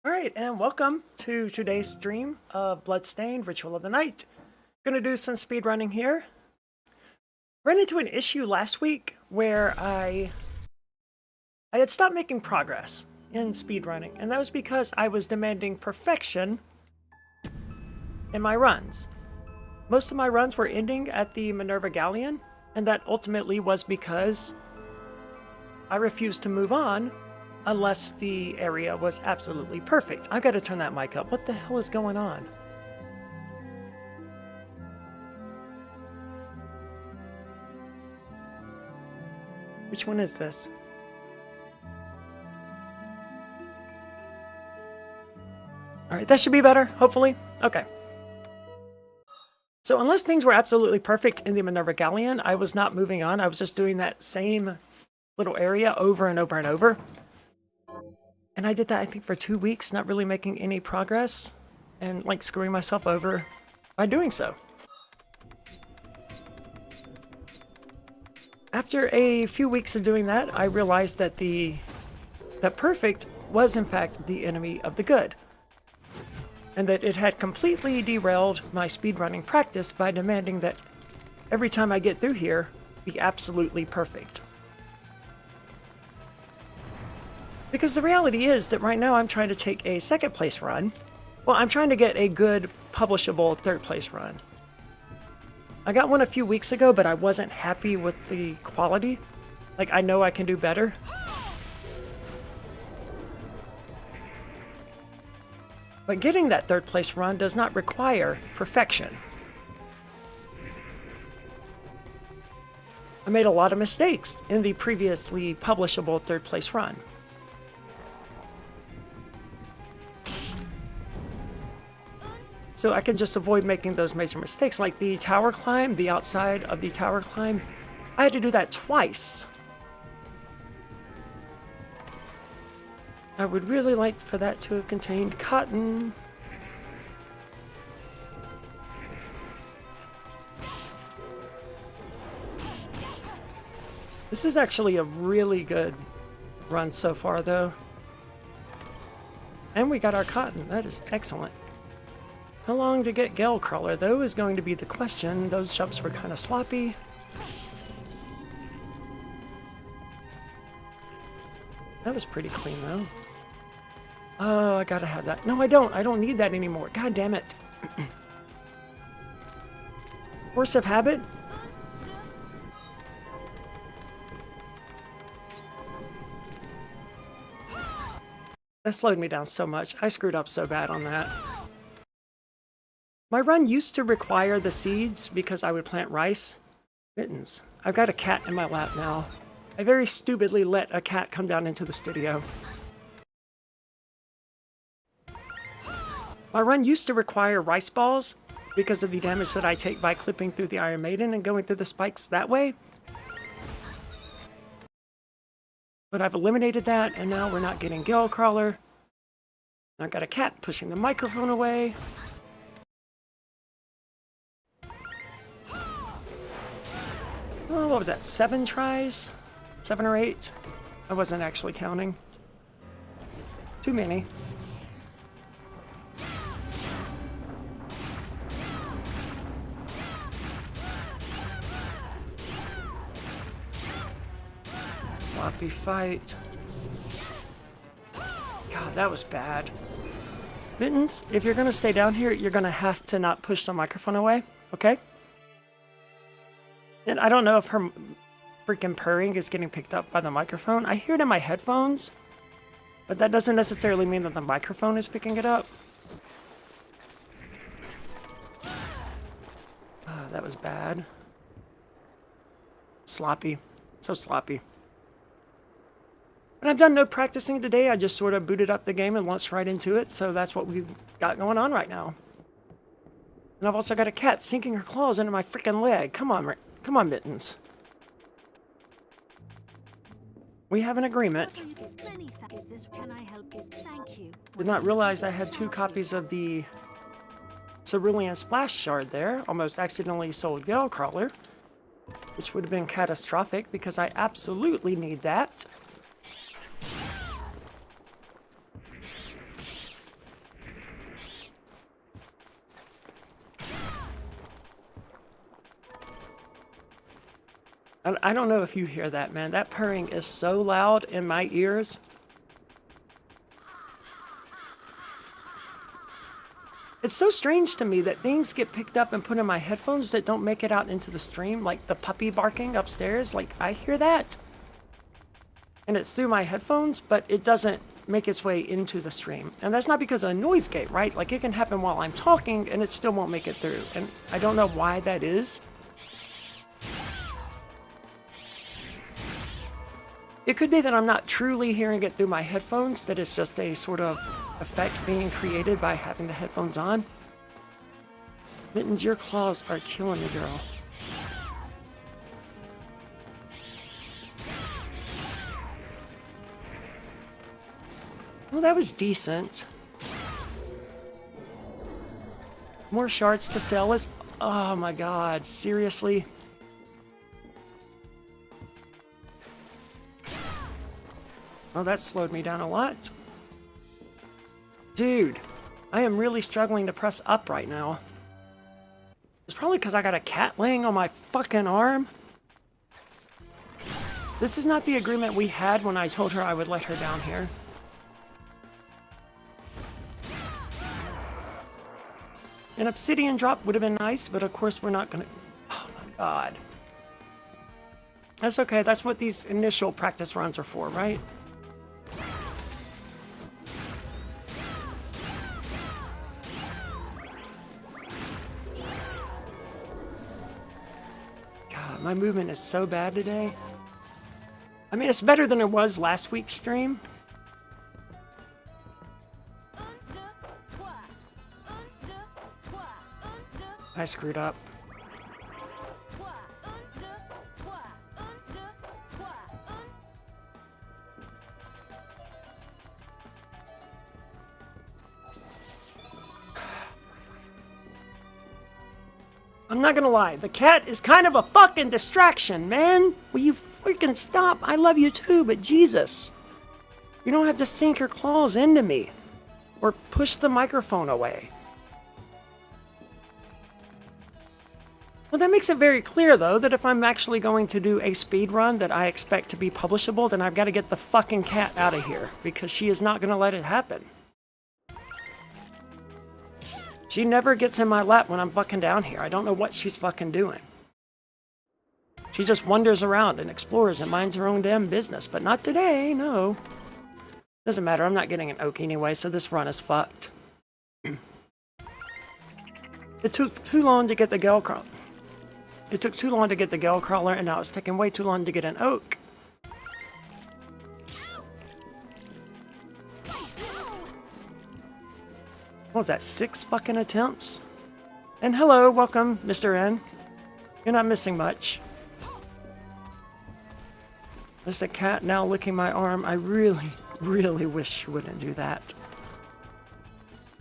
Alright, and welcome to today's stream of Bloodstained Ritual of the Night. Gonna do some speed running here. Ran into an issue last week where I had stopped making progress in speed running, and that was because I was demanding perfection in my runs. Most of my runs were ending at the Minerva Galleon, and that ultimately was because I refused to move on unless the area was absolutely perfect. I've got to turn that mic up. What the hell is going on? Which one is this? Alright, that should be better, hopefully. Okay. So unless things were absolutely perfect in the Minerva Galleon, I was not moving on. I was just doing that same little area over and over and over. And I did that, I think, for 2 weeks, not really making any progress, and, like, screwing myself over by doing so. After a few weeks of doing that, I realized that that perfect was, in fact, the enemy of the good. And that it had completely derailed my speedrunning practice by demanding that every time I get through here, be absolutely perfect. Because the reality is that right now I'm trying to take a second place run. Well, I'm trying to get a good, publishable third place run. I got one a few weeks ago, but I wasn't happy with the quality. Like, I know I can do better. But getting that third place run does not require perfection. I made a lot of mistakes in the previously publishable third place run. So I can just avoid making those major mistakes, like the tower climb, the outside of the tower climb. I had to do that twice. I would really like for that to have contained cotton. This is actually a really good run so far, though. And we got our cotton. That is excellent. How long to get Gale Crawler, though, is going to be the question. Those jumps were kind of sloppy. That was pretty clean, though. Oh, I gotta have that. No, I don't. I don't need that anymore. God damn it. Force of habit? That slowed me down so much. I screwed up so bad on that. My run used to require the seeds because I would plant rice. Mittens. I've got a cat in my lap now. I very stupidly let a cat come down into the studio. My run used to require rice balls because of the damage that I take by clipping through the Iron Maiden and going through the spikes that way. But I've eliminated that, and now we're not getting Gale Crawler. I've got a cat pushing the microphone away. Oh, what was that? 7 tries? 7 or 8? I wasn't actually counting. Too many. Sloppy fight. God, that was bad. Mittens, if you're gonna stay down here, you're gonna have to not push the microphone away, okay? And I don't know if her freaking purring is getting picked up by the microphone. I hear it in my headphones, but that doesn't necessarily mean that the microphone is picking it up. That was bad. Sloppy. So sloppy. But I've done no practicing today. I just sort of booted up the game and launched right into it, so that's what we've got going on right now. And I've also got a cat sinking her claws into my freaking leg. Come on, Mittens. We have an agreement. Did not realize I had 2 copies of the Cerulean Splash Shard there. Almost accidentally sold Gale Crawler, which would have been catastrophic because I absolutely need that. I don't know if you hear that, man. That purring is so loud in my ears. It's so strange to me that things get picked up and put in my headphones that don't make it out into the stream, like the puppy barking upstairs. Like, I hear that. And it's through my headphones, but it doesn't make its way into the stream. And that's not because of a noise gate, right? Like, it can happen while I'm talking and it still won't make it through. And I don't know why that is. It could be that I'm not truly hearing it through my headphones, that it's just a sort of effect being created by having the headphones on. Mittens, your claws are killing me, girl. Well, that was decent. More shards to sell is... Oh my god, seriously? Well, that slowed me down a lot. Dude, I am really struggling to press up right now. It's probably because I got a cat laying on my fucking arm. This is not the agreement we had when I told her I would let her down here. An obsidian drop would have been nice, but of course we're not gonna... Oh my god. That's okay, that's what these initial practice runs are for, right? My movement is so bad today. I mean, it's better than it was last week's stream. I screwed up. I'm not gonna lie, the cat is kind of a fucking distraction, man. Will you freaking stop? I love you too, but Jesus. You don't have to sink your claws into me. Or push the microphone away. Well, that makes it very clear, though, that if I'm actually going to do a speed run that I expect to be publishable, then I've got to get the fucking cat out of here. Because she is not gonna let it happen. She never gets in my lap when I'm fucking down here. I don't know what she's fucking doing. She just wanders around and explores and minds her own damn business. But not today, no. Doesn't matter, I'm not getting an oak anyway, so this run is fucked. It took too long to get the gel crawler. It took too long to get the gel crawler, and now it's taking way too long to get an oak. What was that, 6 fucking attempts? And hello, welcome, Mr. N. You're not missing much. There's a cat now licking my arm. I really, really wish you wouldn't do that.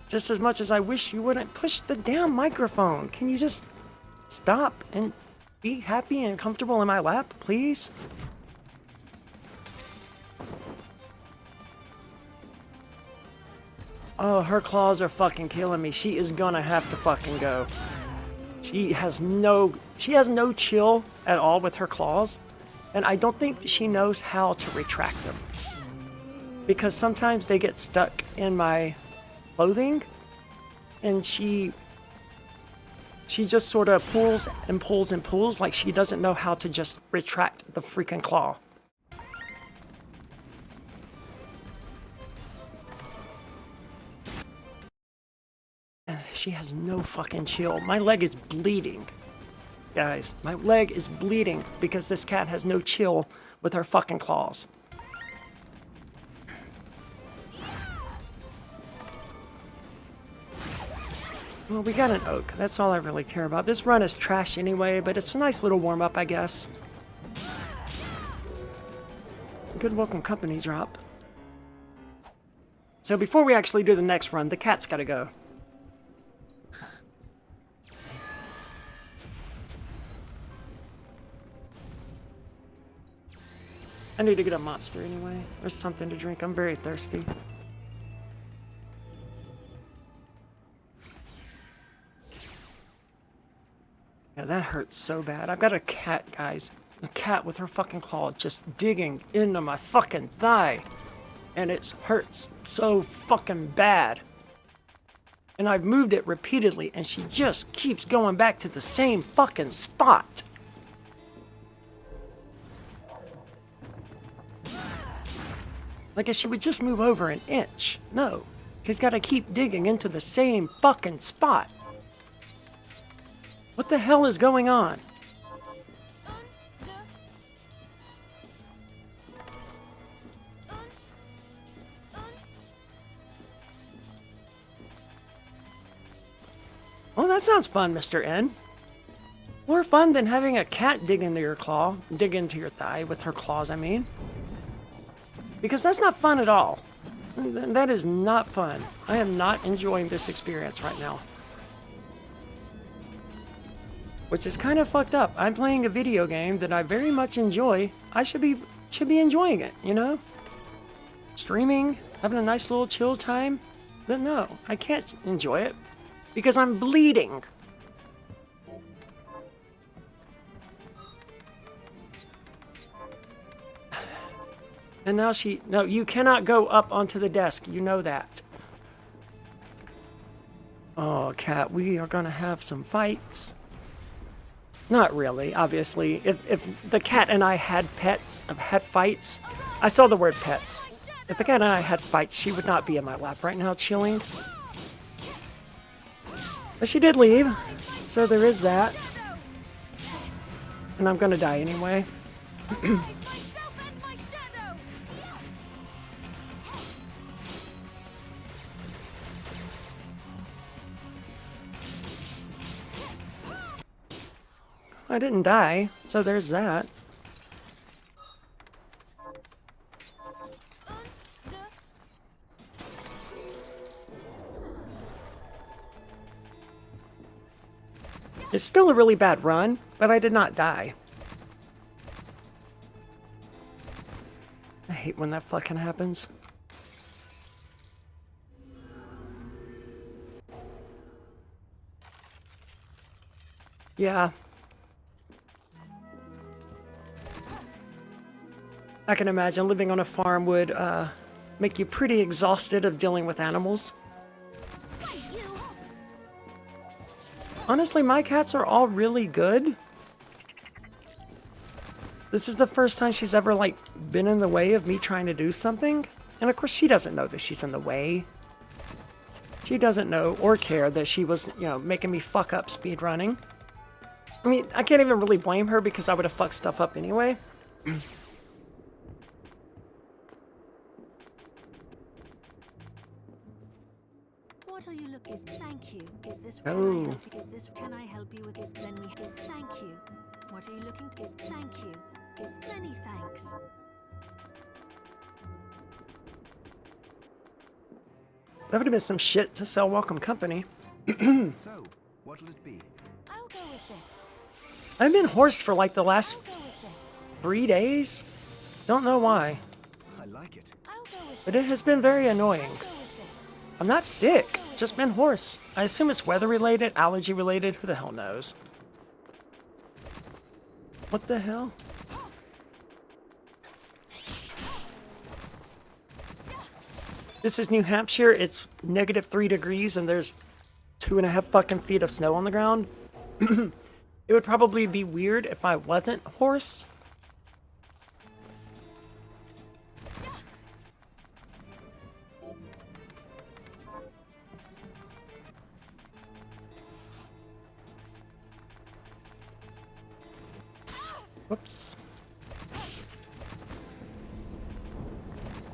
Just as much as I wish you wouldn't push the damn microphone. Can you just stop and be happy and comfortable in my lap, please? Oh, her claws are fucking killing me. She is gonna have to fucking go. She has no chill at all with her claws. And I don't think she knows how to retract them. Because sometimes they get stuck in my clothing. And she just sort of pulls and pulls and pulls like she doesn't know how to just retract the freaking claw. She has no fucking chill. My leg is bleeding. Guys, my leg is bleeding because this cat has no chill with her fucking claws. Well, we got an oak. That's all I really care about. This run is trash anyway, but it's a nice little warm-up, I guess. Good welcome company drop. So before we actually do the next run, the cat's gotta go. I need to get a monster anyway. There's something to drink. I'm very thirsty. Yeah, that hurts so bad. I've got a cat, guys. The cat with her fucking claw just digging into my fucking thigh. And it hurts so fucking bad. And I've moved it repeatedly and she just keeps going back to the same fucking spot. Like if she would just move over an inch. No. She's got to keep digging into the same fucking spot. What the hell is going on? Oh, that sounds fun, Mr. N. More fun than having a cat dig into your claw. Dig into your thigh with her claws, I mean. Because that's not fun at all. That is not fun. I am not enjoying this experience right now. Which is kind of fucked up. I'm playing a video game that I very much enjoy. I should be enjoying it, you know? Streaming, having a nice little chill time. But no, I can't enjoy it. Because I'm bleeding. And now no, you cannot go up onto the desk. You know that. Oh, cat, we are gonna have some fights. Not really, obviously. If the cat and I had pets, had fights, I saw the word pets. If the cat and I had fights, she would not be in my lap right now chilling. But she did leave, so there is that. And I'm gonna die anyway. I didn't die, so there's that. It's still a really bad run, but I did not die. I hate when that fucking happens. Yeah. I can imagine living on a farm would make you pretty exhausted of dealing with animals. Honestly, my cats are all really good. This is the first time she's ever, like, been in the way of me trying to do something. And of course, she doesn't know that she's in the way. She doesn't know or care that she was, you know, making me fuck up speedrunning. I mean, I can't even really blame her because I would have fucked stuff up anyway. What are you looking? Thank you. Is this? Oh. Is this? Can I help you with? Is then we? Is thank you. What are you looking? Is thank you. Is many thanks. That would have been some shit to sell Welcome Company. So, what'll it be? I'll go with this. I've been hoarse for like the last I'll go with this. 3 days. Don't know why, I like it. I'll go with but it has been very annoying. I'll go with this. I'm not sick, just been hoarse. I assume it's weather related, allergy related, who the hell knows? What the hell? This is New Hampshire, it's -3 degrees and there's 2.5 fucking feet of snow on the ground. It would probably be weird if I wasn't hoarse. Whoops.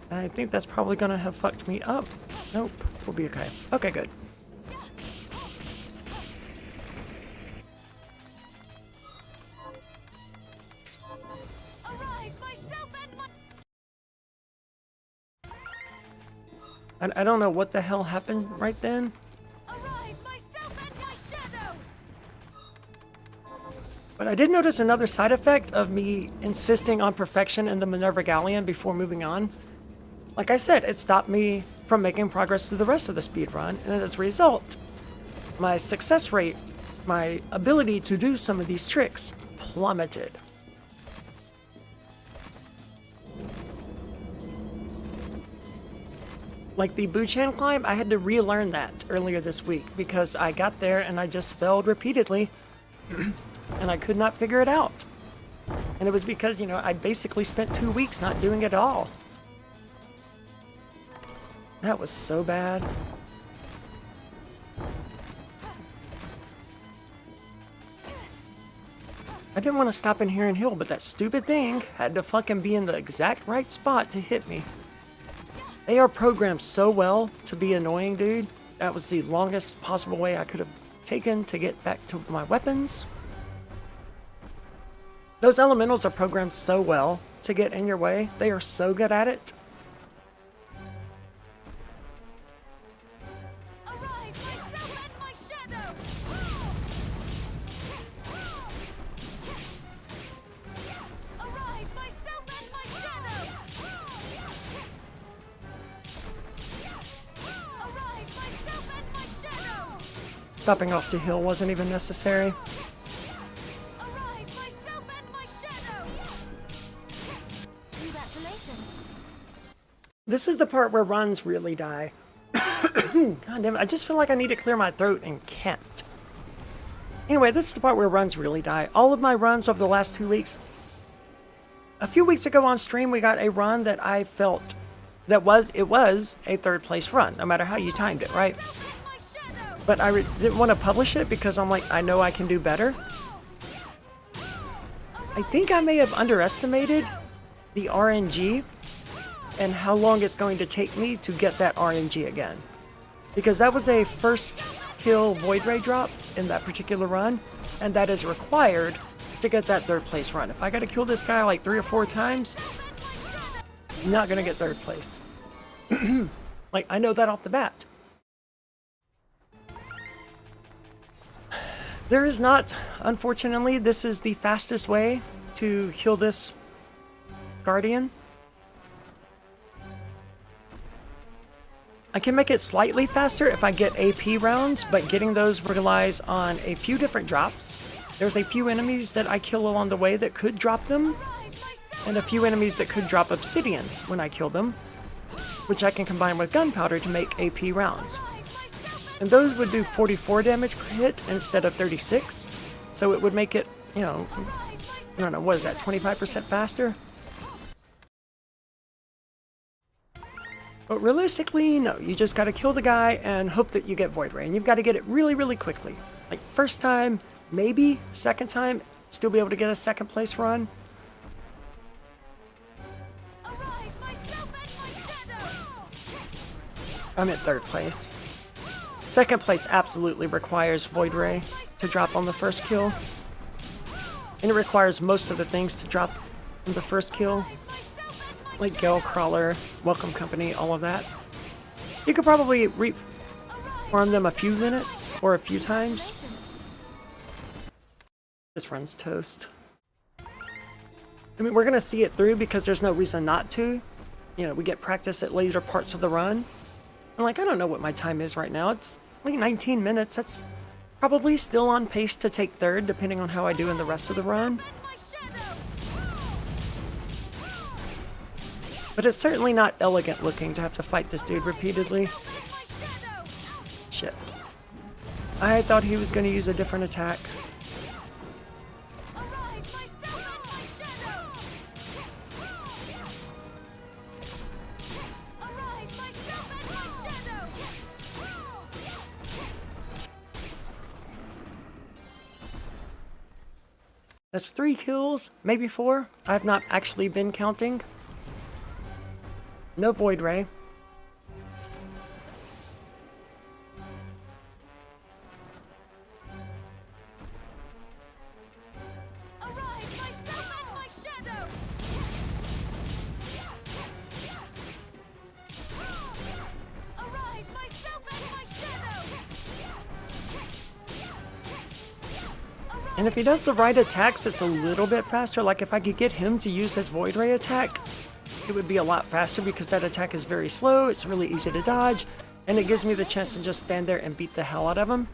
I think that's probably gonna have fucked me up. Nope, we'll be okay. Okay, good. Arise, myself and my. I don't know what the hell happened right then. Arise, myself and my shadow. But I did notice another side effect of me insisting on perfection in the Minerva Galleon before moving on. Like I said, it stopped me from making progress through the rest of the speedrun, and as a result, my success rate, my ability to do some of these tricks, plummeted. Like the Buchan climb, I had to relearn that earlier this week because I got there and I just failed repeatedly and I could not figure it out. And it was because, you know, I basically spent 2 weeks not doing it at all. That was so bad. I didn't want to stop in here and heal, but that stupid thing had to fucking be in the exact right spot to hit me. They are programmed so well to be annoying, dude. That was the longest possible way I could have taken to get back to my weapons. Those elementals are programmed so well to get in your way. They are so good at it. Arise, myself and my shadow! Arise, myself and my shadow! Arise, myself and my shadow! Stopping off to heal wasn't even necessary. Arise, myself and my shadow! Congratulations. This is the part where runs really die. God damn it, I just feel like I need to clear my throat and can't. Anyway, this is the part where runs really die. All of my runs over the last 2 weeks. A few weeks ago on stream, we got a run that I felt it was a third place run, no matter how you timed it, right? My shadow! But I didn't want to publish it because I'm like, I know I can do better. I think I may have underestimated the RNG and how long it's going to take me to get that RNG again. Because that was a first kill Void Ray drop in that particular run, and that is required to get that third place run. If I gotta kill this guy like 3 or 4 times, I'm not gonna get third place. Like, I know that off the bat. There is not, unfortunately, this is the fastest way to kill this Guardian. I can make it slightly faster if I get AP rounds, but getting those relies on a few different drops. There's a few enemies that I kill along the way that could drop them, and a few enemies that could drop obsidian when I kill them, which I can combine with gunpowder to make AP rounds. And those would do 44 damage per hit instead of 36, so it would make it, you know, I don't know, what is that, 25% faster? But realistically, no, you just gotta kill the guy and hope that you get Void Ray, and you've gotta get it really, really quickly. Like, first time, maybe, second time, still be able to get a second place run. Arise, myself and my shadow! I'm in third place. Second place absolutely requires Void Ray to drop on the first kill. And it requires most of the things to drop in the first kill. Like Gale Crawler, Welcome Company, all of that. You could probably reform them a few minutes or a few times. This run's toast. I mean, we're gonna see it through because there's no reason not to. You know, we get practice at later parts of the run. And like, I don't know what my time is right now. It's like 19 minutes. That's probably still on pace to take third, depending on how I do in the rest of the run. But it's certainly not elegant looking to have to fight this dude repeatedly. Shit. I thought he was going to use a different attack. That's 3 kills, maybe 4. I've not actually been counting. No Void Ray. And if he does the right attacks, it's a little bit faster. Like if I could get him to use his Void Ray attack, it would be a lot faster because that attack is very slow, it's really easy to dodge, and it gives me the chance to just stand there and beat the hell out of him.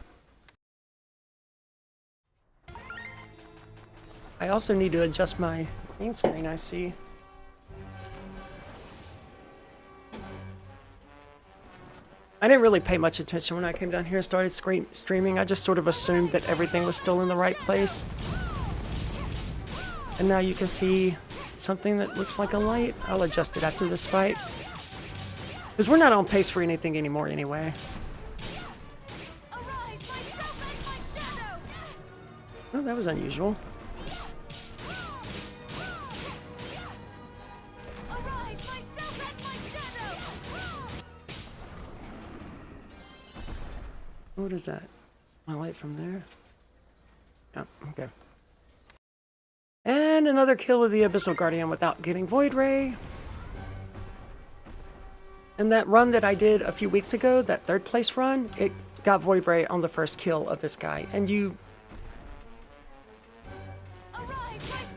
I also need to adjust my green screen, I see. I didn't really pay much attention when I came down here and started streaming. I just sort of assumed that everything was still in the right place. And now you can see something that looks like a light. I'll adjust it after this fight. Because we're not on pace for anything anymore anyway. Oh, that was unusual. What is that? My light from there? Oh, okay. And another kill of the Abyssal Guardian without getting Void Ray. And that run that I did a few weeks ago, that third place run, it got Void Ray on the first kill of this guy. And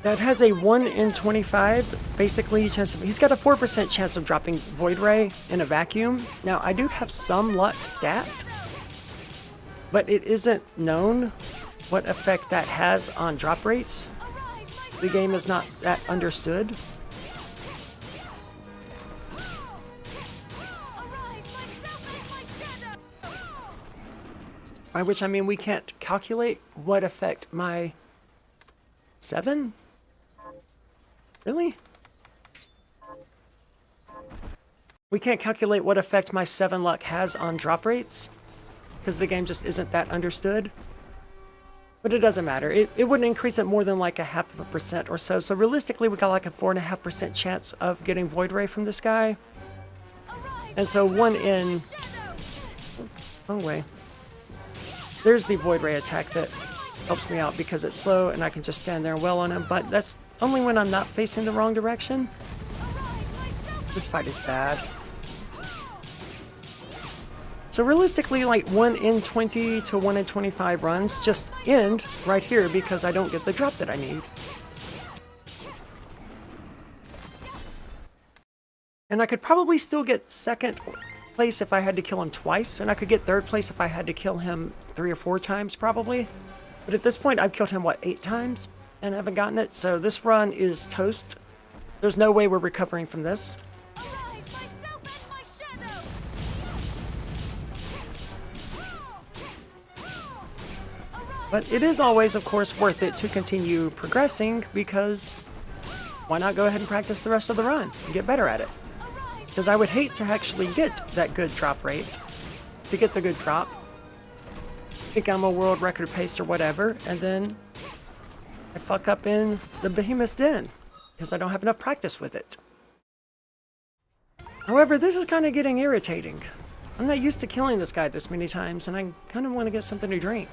that has a 1 in 25, basically, chance of, he's got a 4% chance of dropping Void Ray in a vacuum. Now, I do have some luck stat, but it isn't known what effect that has on drop rates. The game is not that understood. By which I mean we can't calculate what effect my 7? Really? We can't calculate what effect my 7 luck has on drop rates because the game just isn't that understood. But it doesn't matter. It wouldn't increase it more than like 0.5% or so. So realistically, we got like a 4.5% chance of getting Void Ray from this guy. And so 1 in... Wrong way. There's the Void Ray attack that helps me out because it's slow and I can just stand there and well on him. But that's only when I'm not facing the wrong direction. This fight is bad. So realistically, like 1 in 20 to 1 in 25 runs just end right here because I don't get the drop that I need. And I could probably still get second place if I had to kill him twice, and I could get third place if I had to kill him 3 or 4 times probably. But at this point, I've killed him, what, 8 times? And haven't gotten it, so this run is toast. There's no way we're recovering from this. But it is always, of course, worth it to continue progressing because why not go ahead and practice the rest of the run and get better at it? Because I would hate to actually get that good drop rate, to get the good drop, think I'm a world record pace or whatever, and then I fuck up in the Behemoth's Den because I don't have enough practice with it. However, this is kind of getting irritating. I'm not used to killing this guy this many times, and I kind of want to get something to drink.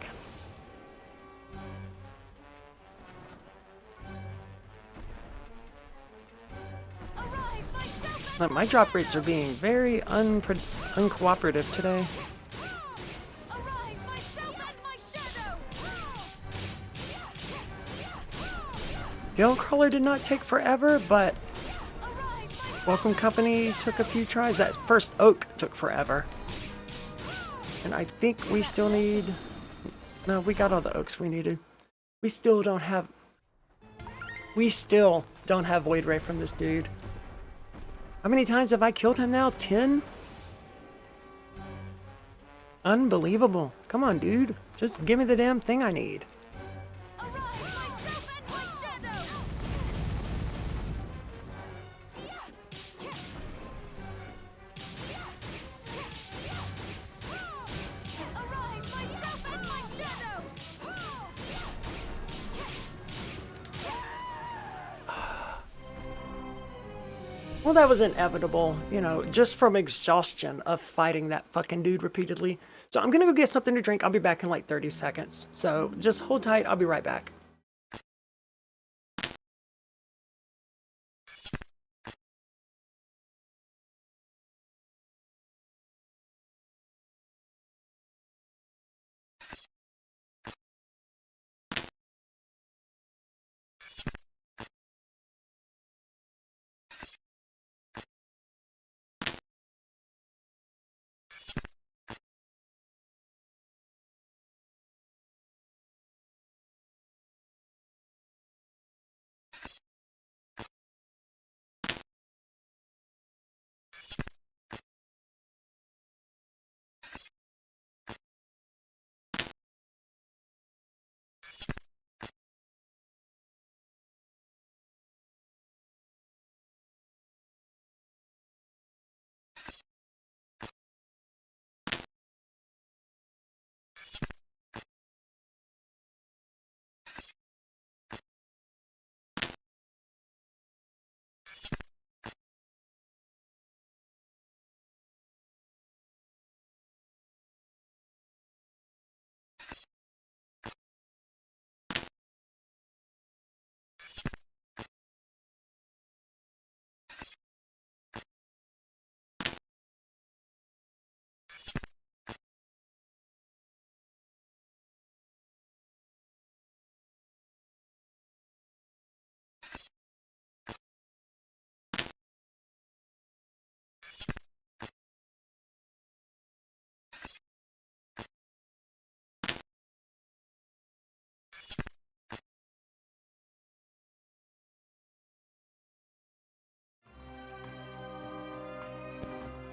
My drop rates are being very uncooperative today. Gale Crawler did not take forever, but Welcome Company took a few tries. That first Oak took forever. And I think we still need... No, we got all the Oaks we needed. We still don't have Void Ray from this dude. How many times have I killed him now? 10? Unbelievable. Come on, dude. Just give me the damn thing I need. Well, that was inevitable, you know, just from exhaustion of fighting that fucking dude repeatedly. So I'm gonna go get something to drink. I'll be back in like 30 seconds. So just hold tight. I'll be right back.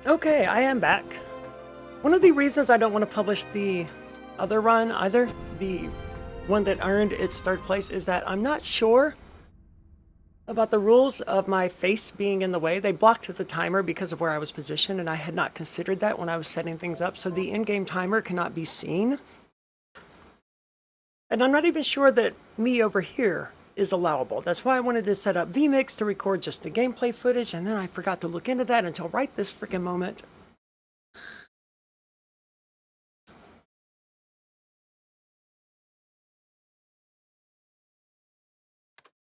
Okay, I am back. One of the reasons I don't want to publish the other run either, the one that earned its third place, is that I'm not sure about the rules of my face being in the way. They blocked the timer because of where I was positioned, and I had not considered that when I was setting things up, so the in-game timer cannot be seen. And I'm not even sure that me over here is allowable. That's why I wanted to set up vMix to record just the gameplay footage, and then I forgot to look into that until right this freaking moment.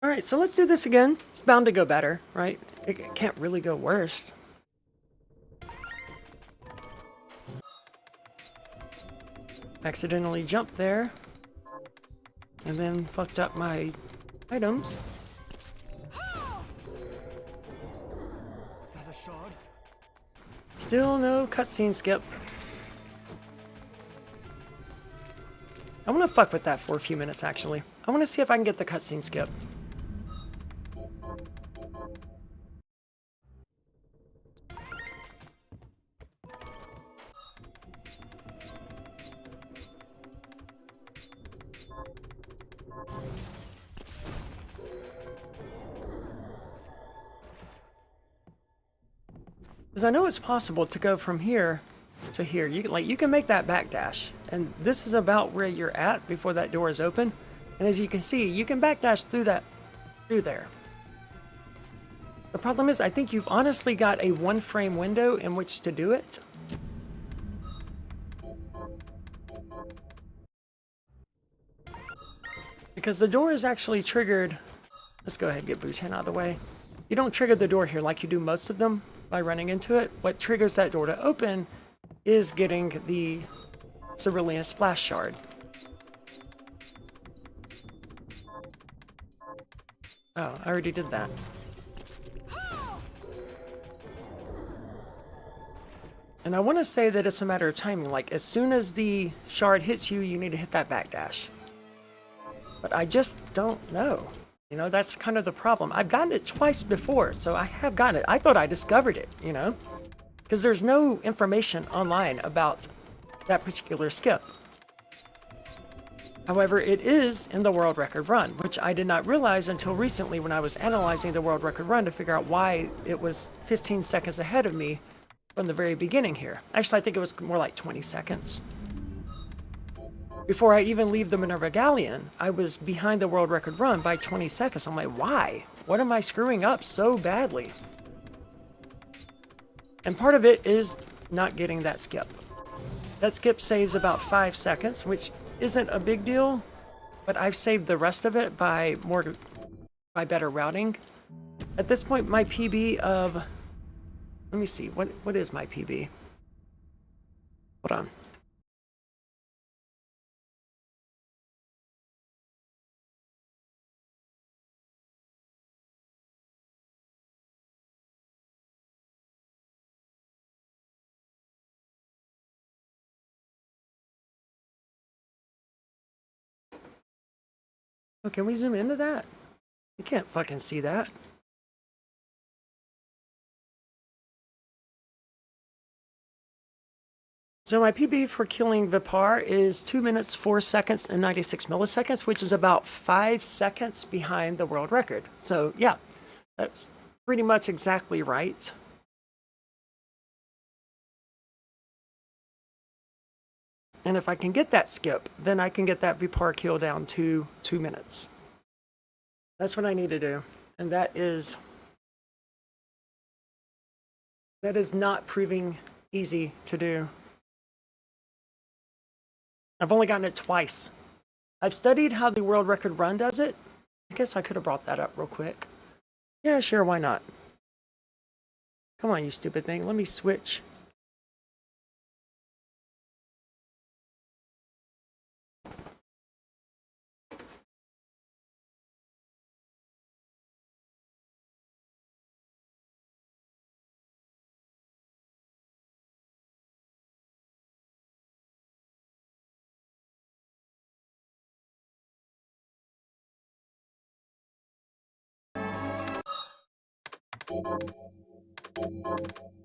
Alright, so let's do this again. It's bound to go better, right? It can't really go worse. Accidentally jumped there. And then fucked up my items. Is that a shard? Still no cutscene skip. I want to fuck with that for a few minutes, actually. I want to see if I can get the cutscene skip. Because I know it's possible to go from here to here. You can make that backdash, and this is about where you're at before that door is open. And as you can see, you can backdash through there. The problem is, I think you've honestly got a one-frame window in which to do it. Because the door is actually triggered. Let's go ahead and get Bhutan out of the way. You don't trigger the door here like you do most of them by running into it. What triggers that door to open is getting the Cerulean Splash Shard. Oh, I already did that. And I want to say that it's a matter of timing. Like, as soon as the shard hits you, you need to hit that backdash. But I just don't know. You know, that's kind of the problem. I've gotten it twice before, so I have gotten it. I thought I discovered it, you know? Because there's no information online about that particular skip. However, it is in the world record run, which I did not realize until recently when I was analyzing the world record run to figure out why it was 15 seconds ahead of me from the very beginning here. Actually, I think it was more like 20 seconds. Before I even leave the Minerva Galleon, I was behind the world record run by 20 seconds. I'm like, why? What am I screwing up so badly? And part of it is not getting that skip. That skip saves about 5 seconds, which isn't a big deal, but I've saved the rest of it by better routing. At this point, my PB of... Let me see, what is my PB? Hold on. Oh, can we zoom into that? You can't fucking see that. So my PB for killing Vipar is 2 minutes, 4 seconds, and 96 milliseconds, which is about 5 seconds behind the world record. So yeah, that's pretty much exactly right. And if I can get that skip, then I can get that Vipar kill down to 2 minutes. That's what I need to do. And that is not proving easy to do. I've only gotten it twice. I've studied how the world record run does it. I guess I could have brought that up real quick. Yeah, sure, why not? Come on, you stupid thing. Let me switch.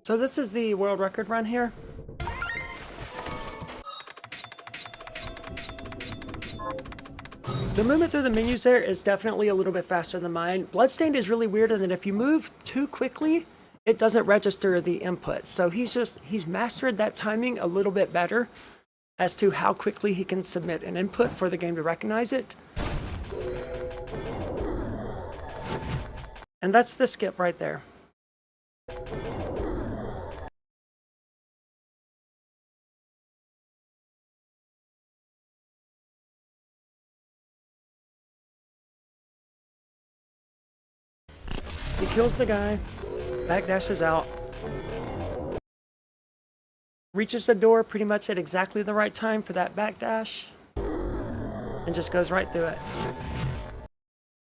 So this is the world record run here. The movement through the menus there is definitely a little bit faster than mine. Bloodstained is really weird, and then if you move too quickly, it doesn't register the input. So he's mastered that timing a little bit better as to how quickly he can submit an input for the game to recognize it. And that's the skip right there. He kills the guy, backdashes out, reaches the door pretty much at exactly the right time for that backdash, and just goes right through it.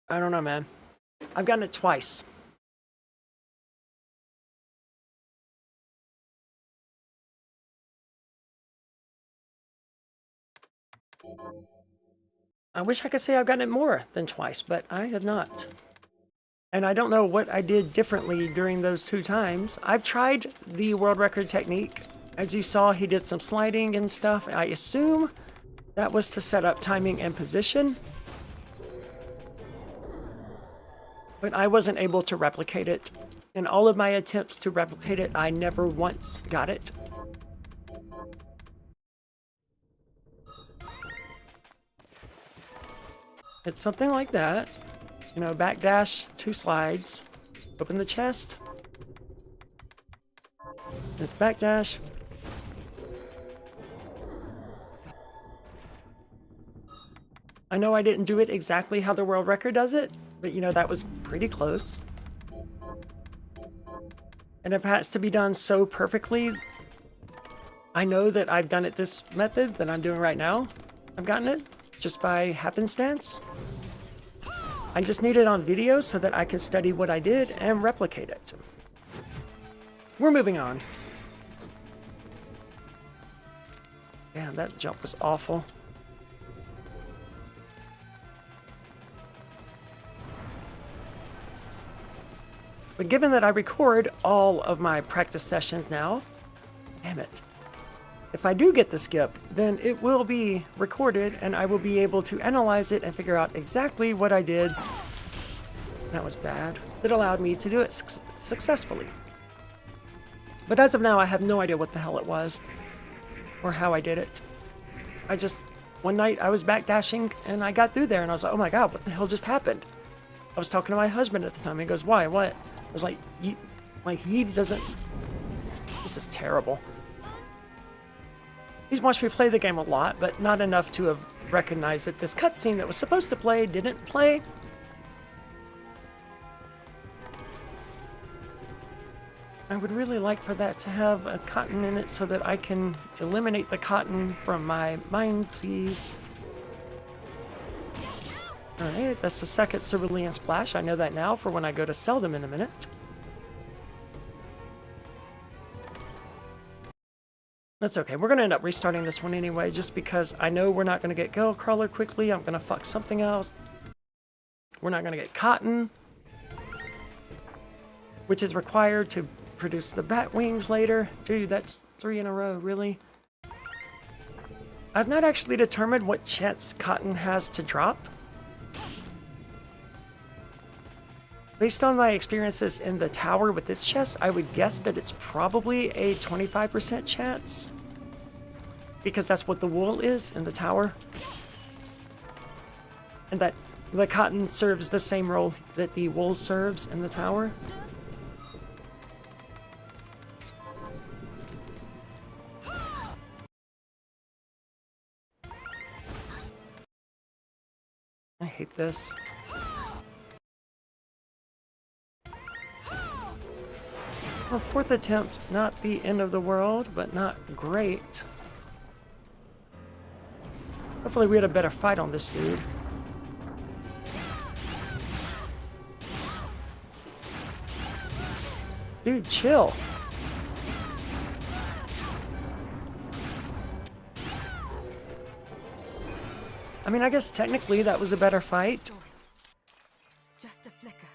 I don't know, man. I've gotten it twice. I wish I could say I've gotten it more than twice, but I have not. And I don't know what I did differently during those 2 times. I've tried the world record technique. As you saw, he did some sliding and stuff. I assume that was to set up timing and position. But I wasn't able to replicate it. In all of my attempts to replicate it, I never once got it. It's something like that. You know, backdash, 2 slides, open the chest. It's backdash. I know I didn't do it exactly how the world record does it, but you know, that was pretty close. And if it has to be done so perfectly, I know that I've done it this method that I'm doing right now. I've gotten it just by happenstance. I just need it on video so that I can study what I did and replicate it. We're moving on. Damn, that jump was awful. But given that I record all of my practice sessions now, damn it. If I do get the skip, then it will be recorded and I will be able to analyze it and figure out exactly what I did. That was bad. That allowed me to do it successfully. But as of now, I have no idea what the hell it was or how I did it. One night I was backdashing and I got through there and I was like, oh my God, what the hell just happened? I was talking to my husband at the time. He goes, why? What? I was like, he doesn't, this is terrible. He's watched me play the game a lot, but not enough to have recognized that this cutscene that was supposed to play didn't play. I would really like for that to have a cotton in it so that I can eliminate the cotton from my mind, please. Alright, that's the second cerulean splash. I know that now for when I go to sell them in a minute. That's okay. We're going to end up restarting this one anyway, just because I know we're not going to get Gale Crawler quickly. I'm going to fuck something else. We're not going to get Cotton, which is required to produce the bat wings later. Dude, that's 3 in a row, really? I've not actually determined what chance Cotton has to drop. Based on my experiences in the tower with this chest, I would guess that it's probably a 25% chance. Because that's what the wool is in the tower. And that the cotton serves the same role that the wool serves in the tower. I hate this. Well, 4th attempt, not the end of the world, but not great. Hopefully we had a better fight on this dude. Dude, chill. I mean, I guess technically that was a better fight. Just a flicker.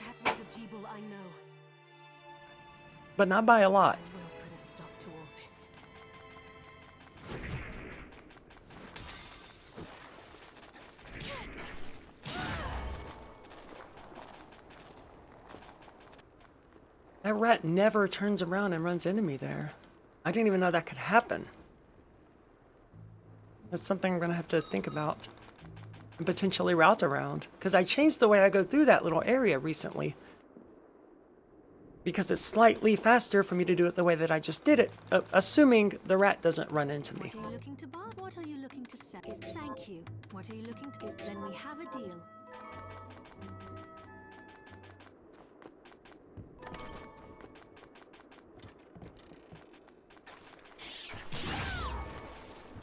That was the Jeeble I know. but not by a lot. I will put a stop to all this. That rat never turns around and runs into me there. I didn't even know that could happen. That's something I'm gonna have to think about and potentially route around, because I changed the way I go through that little area recently. Because it's slightly faster for me to do it the way that I just did it, assuming the rat doesn't run into me. What are you looking to buy? What are you looking to sell? Is thank you. What are you looking to? Is then we have a deal.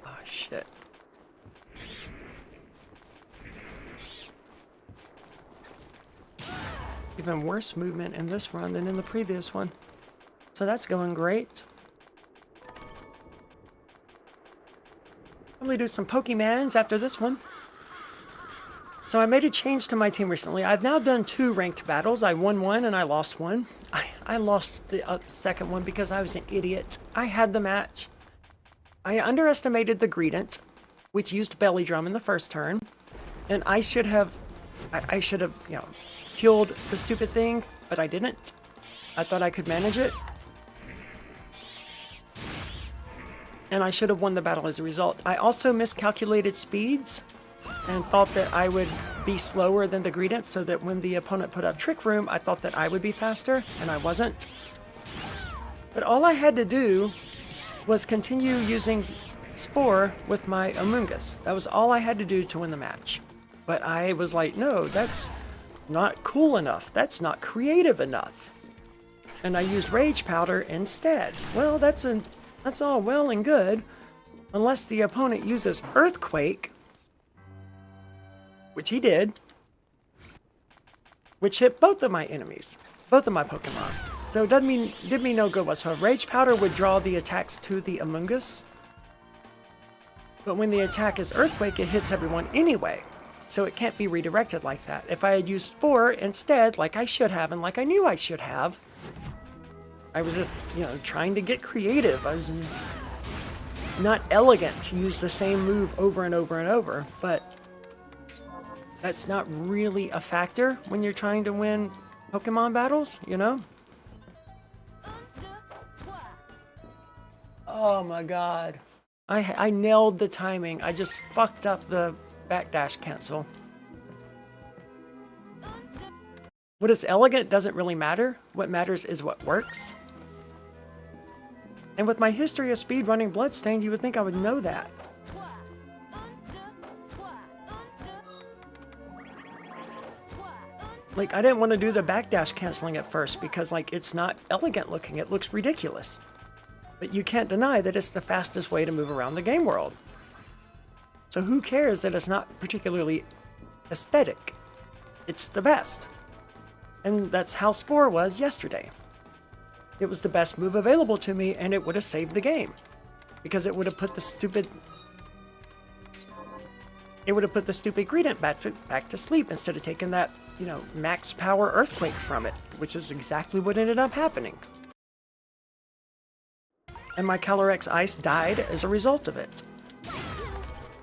Oh shit. Even worse movement in this run than in the previous one. So that's going great. Probably do some Pokemans after this one. So I made a change to my team recently. I've now done 2 ranked battles. I won one and I lost one. I lost the second one because I was an idiot. I had the match. I underestimated the Greedent, which used Belly Drum in the first turn. And I should have, you know, killed the stupid thing, but I didn't. I thought I could manage it. And I should have won the battle as a result. I also miscalculated speeds and thought that I would be slower than the Greedent, so that when the opponent put up Trick Room, I thought that I would be faster, and I wasn't. But all I had to do was continue using Spore with my Amoonguss. That was all I had to do to win the match. But I was like, no, that's not cool enough. That's not creative enough. And I used Rage Powder instead. Well, that's all well and good, unless the opponent uses Earthquake, which he did, which hit both of my enemies, both of my Pokemon. So it did me no good whatsoever. Rage Powder would draw the attacks to the Amoonguss, but when the attack is Earthquake, it hits everyone anyway. So it can't be redirected like that. If I had used Spore instead, like I should have, and like I knew I should have, I was just, you know, trying to get creative. It's not elegant to use the same move over and over and over, but that's not really a factor when you're trying to win Pokemon battles, you know? Oh my god. I nailed the timing. I just fucked up the backdash cancel. What is elegant doesn't really matter. What matters is what works. And with my history of speedrunning Bloodstained, you would think I would know that. Like, I didn't want to do the backdash canceling at first because, like, it's not elegant looking. It looks ridiculous. But you can't deny that it's the fastest way to move around the game world. So who cares that it's not particularly aesthetic? It's the best. And that's how Spore was yesterday. It was the best move available to me, and it would have saved the game. Because it would have put the stupid... It would have put the stupid Greedent back to sleep instead of taking that, you know, max power Earthquake from it, which is exactly what ended up happening. And my Calyrex Ice died as a result of it.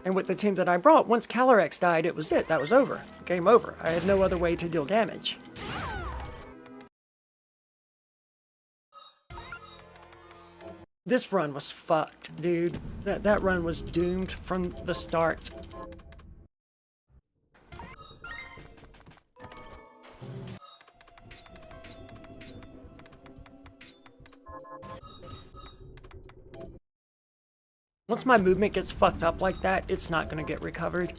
And with the team that I brought, once Calyrex died, it was it. That was over. Game over. I had no other way to deal damage. This run was fucked, dude. That run was doomed from the start. Once my movement gets fucked up like that, it's not gonna get recovered.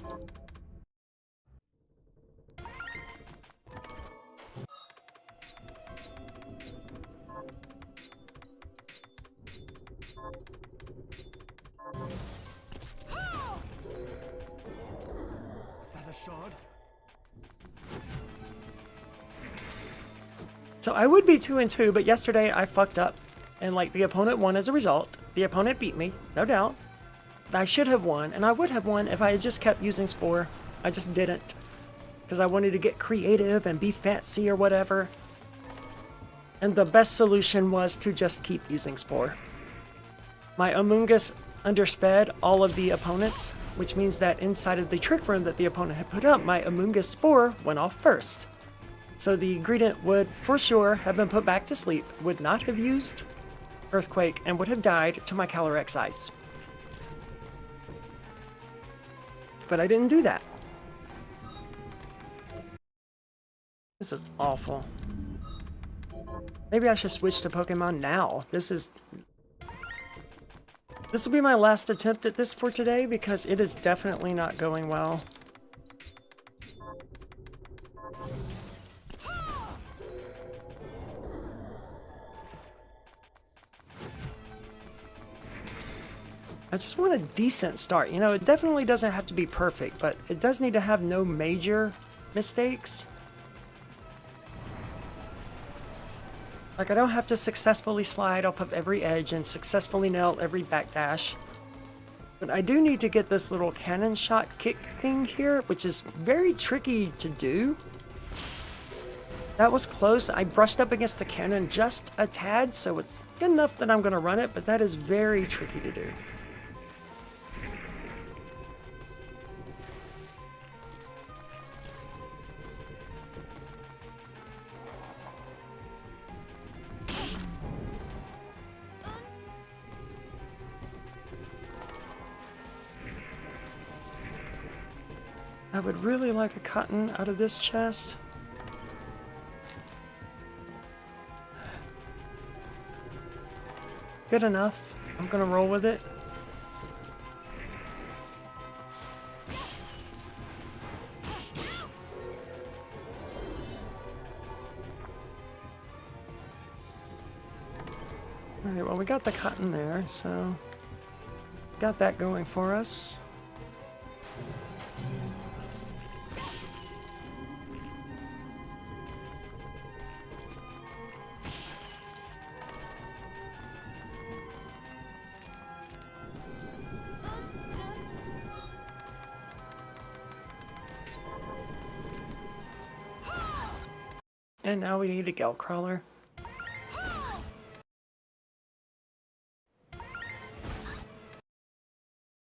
Is that a shard? So I would be 2-2, but yesterday I fucked up. And like the opponent won as a result. The opponent beat me, no doubt. I should have won, and I would have won if I had just kept using Spore. I just didn't. Because I wanted to get creative and be fancy or whatever. And the best solution was to just keep using Spore. My Amoongus undersped all of the opponents, which means that inside of the trick room that the opponent had put up, my Amoongus Spore went off first. So the ingredient would, for sure, have been put back to sleep, would not have used Earthquake, and would have died to my Calyrex Ice. But I didn't do that. This is awful. Maybe I should switch to Pokemon now. This will be my last attempt at this for today because it is definitely not going well. I just want a decent start. You know, it definitely doesn't have to be perfect, but it does need to have no major mistakes. Like, I don't have to successfully slide off of every edge and successfully nail every backdash. But I do need to get this little cannon shot kick thing here, which is very tricky to do. That was close. I brushed up against the cannon just a tad, so it's good enough that I'm going to run it, but that is very tricky to do. I would really like a cotton out of this chest. Good enough. I'm gonna roll with it. Alright, well, we got the cotton there, so got that going for us. And now we need a Gale Crawler.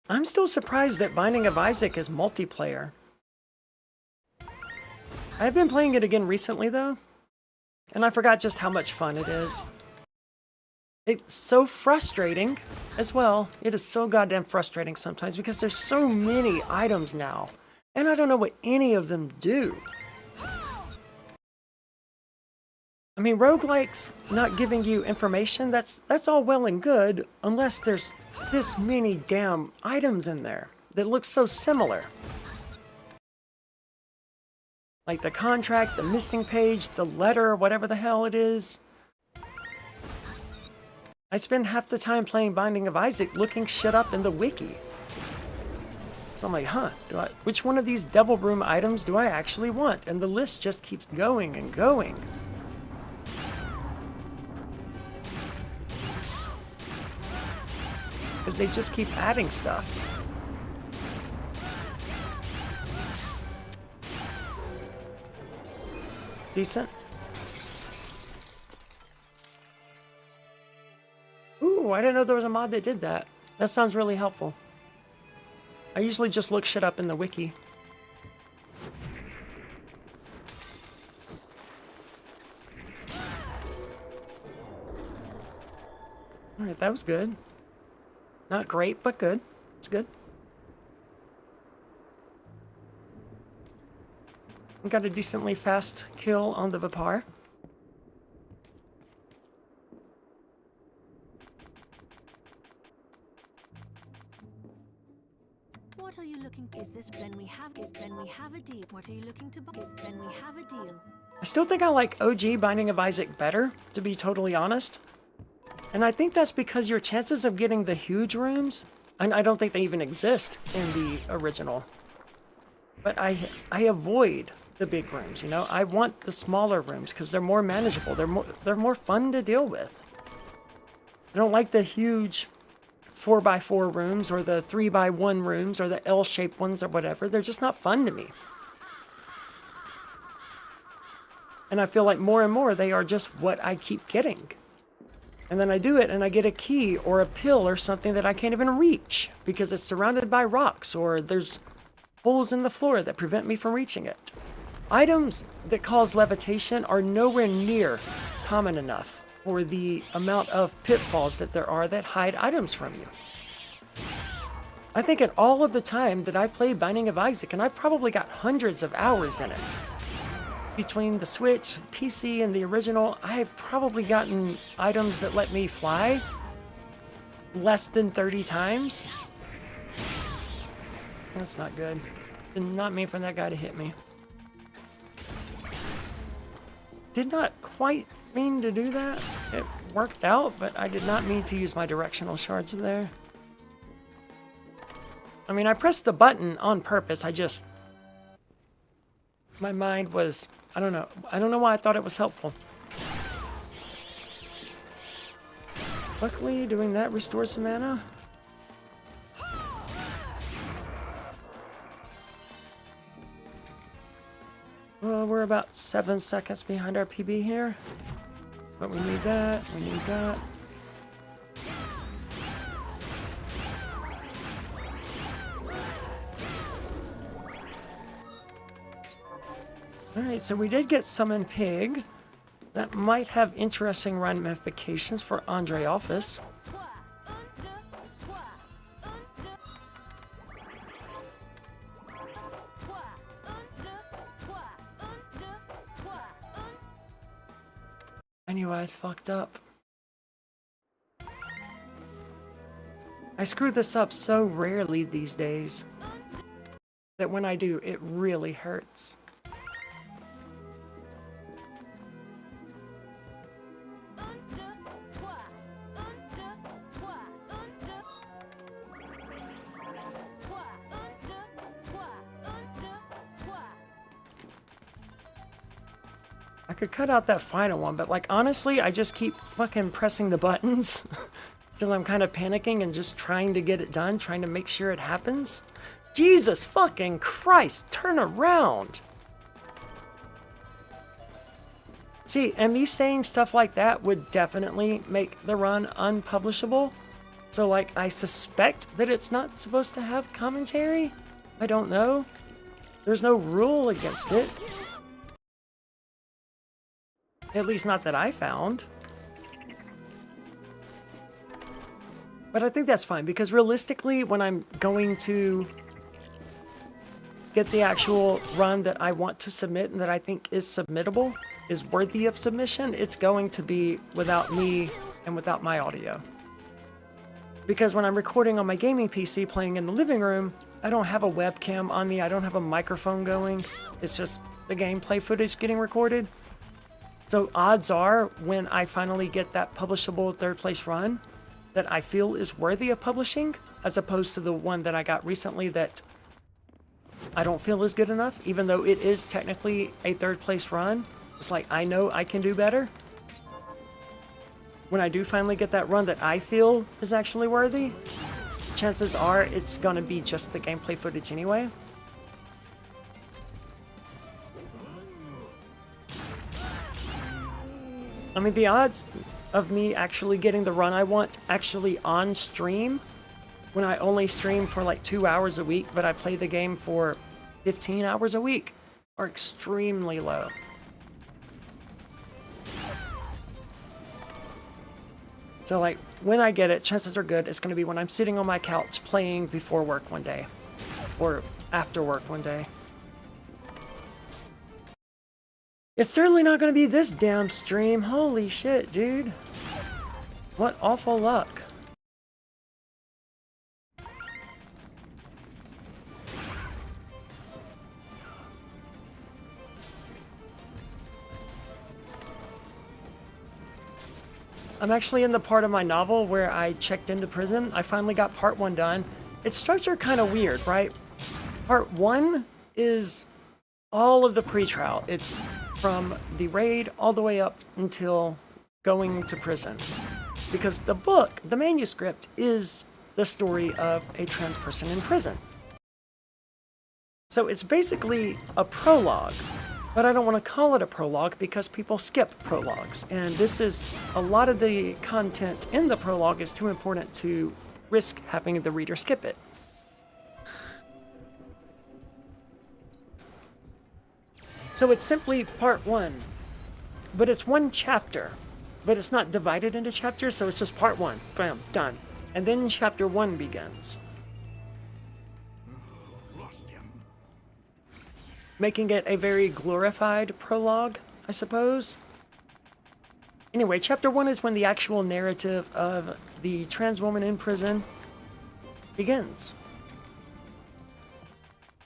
I'm still surprised that Binding of Isaac is multiplayer. I've been playing it again recently though, and I forgot just how much fun it is. It's so frustrating as well. It is so goddamn frustrating sometimes because there's so many items now, and I don't know what any of them do. I mean, roguelikes not giving you information, that's all well and good, unless there's this many damn items in there that look so similar. Like the contract, the missing page, the letter, whatever the hell it is. I spend half the time playing Binding of Isaac looking shit up in the wiki. So I'm like, huh, which one of these Devil Room items do I actually want? And the list just keeps going and going. Because they just keep adding stuff. Decent. Ooh, I didn't know there was a mod that did that. That sounds really helpful. I usually just look shit up in the wiki. Alright, that was good. Not great, but good. It's good. We got a decently fast kill on the Vipar. What are you looking? Is this then we have a deal? What are you looking to buy? Is then we have a deal? I still think I like OG Binding of Isaac better, to be totally honest. And I think that's because your chances of getting the huge rooms, and I don't think they even exist in the original, but I avoid the big rooms, you know? I want the smaller rooms because they're more manageable. They're more fun to deal with. I don't like the huge 4x4 rooms or the 3x1 rooms or the L-shaped ones or whatever. They're just not fun to me. And I feel like more and more they are just what I keep getting. And then I do it and I get a key or a pill or something that I can't even reach because it's surrounded by rocks or there's holes in the floor that prevent me from reaching it. Items that cause levitation are nowhere near common enough for the amount of pitfalls that there are that hide items from you. I think in all of the time that I played Binding of Isaac, and I've probably got hundreds of hours in it, between the Switch, PC, and the original, I've probably gotten items that let me fly less than 30 times. That's not good. Did not mean for that guy to hit me. Did not quite mean to do that. It worked out, but I did not mean to use my directional shards there. I mean, I pressed the button on purpose. My mind was, I don't know. I don't know why I thought it was helpful. Luckily, doing that restores some mana. Well, we're about 7 seconds behind our PB here. But we need that, we need that. Alright, so we did get Summon Pig. That might have interesting ramifications for Andre Office. I knew I had fucked up. I screw this up so rarely these days that when I do, it really hurts. I could cut out that final one, but like honestly, I just keep fucking pressing the buttons because I'm kind of panicking and just trying to get it done, trying to make sure it happens. Jesus fucking Christ, turn around. See, and me saying stuff like that would definitely make the run unpublishable. So like, I suspect that it's not supposed to have commentary. I don't know. There's no rule against it. At least not that I found. But I think that's fine, because realistically, when I'm going to get the actual run that I want to submit and that I think is submittable, is worthy of submission, it's going to be without me and without my audio. Because when I'm recording on my gaming PC playing in the living room, I don't have a webcam on me, I don't have a microphone going, it's just the gameplay footage getting recorded. So odds are, when I finally get that publishable third place run that I feel is worthy of publishing, as opposed to the one that I got recently that I don't feel is good enough, even though it is technically a third place run, it's like I know I can do better. When I do finally get that run that I feel is actually worthy, chances are it's gonna be just the gameplay footage anyway. I mean, the odds of me actually getting the run I want actually on stream, when I only stream for like 2 hours a week, but I play the game for 15 hours a week, are extremely low. So like, when I get it, chances are good it's going to be when I'm sitting on my couch playing before work one day, or after work one day. It's certainly not going to be this damn stream. Holy shit, dude. What awful luck. I'm actually in the part of my novel where I checked into prison. I finally got part 1 done. It's structured kind of weird, right? Part 1 is all of the pre-trial. It's from the raid all the way up until going to prison. Because the book, the manuscript, is the story of a trans person in prison. So it's basically a prologue But I don't want to call it a prologue because people skip prologues. And this is, a lot of the content in the prologue is too important to risk having the reader skip it. So it's simply part 1, but it's one chapter, but it's not divided into chapters, so it's just part 1, bam, done. And then chapter 1 begins, Lost him. making it a very glorified prologue, I suppose. Anyway, chapter 1 is when the actual narrative of the trans woman in prison begins.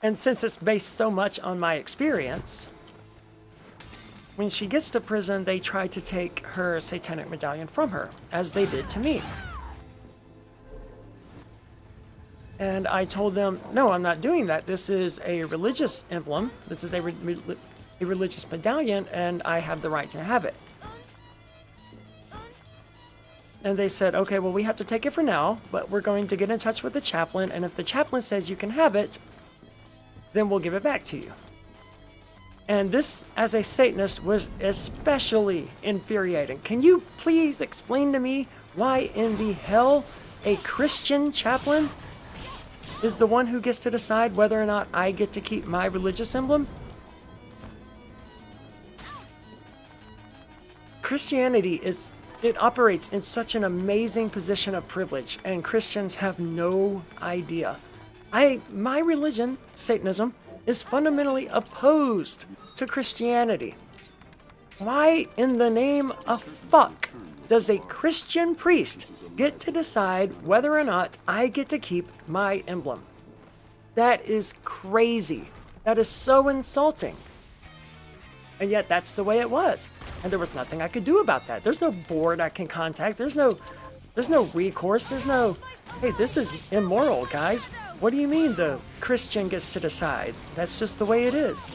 And since it's based so much on my experience, when she gets to prison, they try to take her satanic medallion from her, as they did to me. And I told them, no, I'm not doing that. This is a religious emblem. This is a religious medallion, and I have the right to have it. And they said, okay, well, we have to take it for now, but we're going to get in touch with the chaplain, and if the chaplain says you can have it, then we'll give it back to you. And this, as a Satanist, was especially infuriating. Can you please explain to me why in the hell a Christian chaplain is the one who gets to decide whether or not I get to keep my religious emblem? Christianity it operates in such an amazing position of privilege, and Christians have no idea. My religion, Satanism, is fundamentally opposed to Christianity. Why in the name of fuck does a Christian priest get to decide whether or not I get to keep my emblem? That is crazy. That is so insulting. And yet that's the way it was. And there was nothing I could do about that. There's no board I can contact. There's no recourse. There's no, hey, this is immoral, guys. What do you mean the Christian gets to decide? That's just the way it is.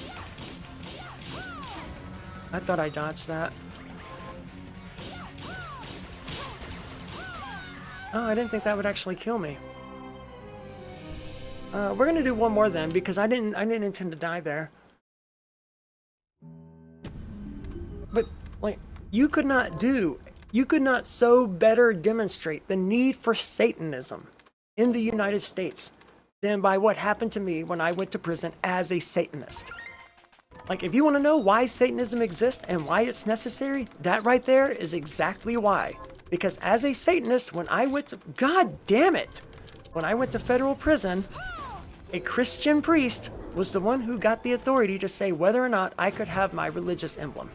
I thought I dodged that. Oh, I didn't think that would actually kill me. We're gonna do one more then, because I didn't intend to die there. But like, you could not so better demonstrate the need for Satanism in the United States than by what happened to me when I went to prison as a Satanist. Like, if you want to know why Satanism exists and why it's necessary, that right there is exactly why. Because as a Satanist, when I went to, God damn it, when I went to federal prison, a Christian priest was the one who got the authority to say whether or not I could have my religious emblem.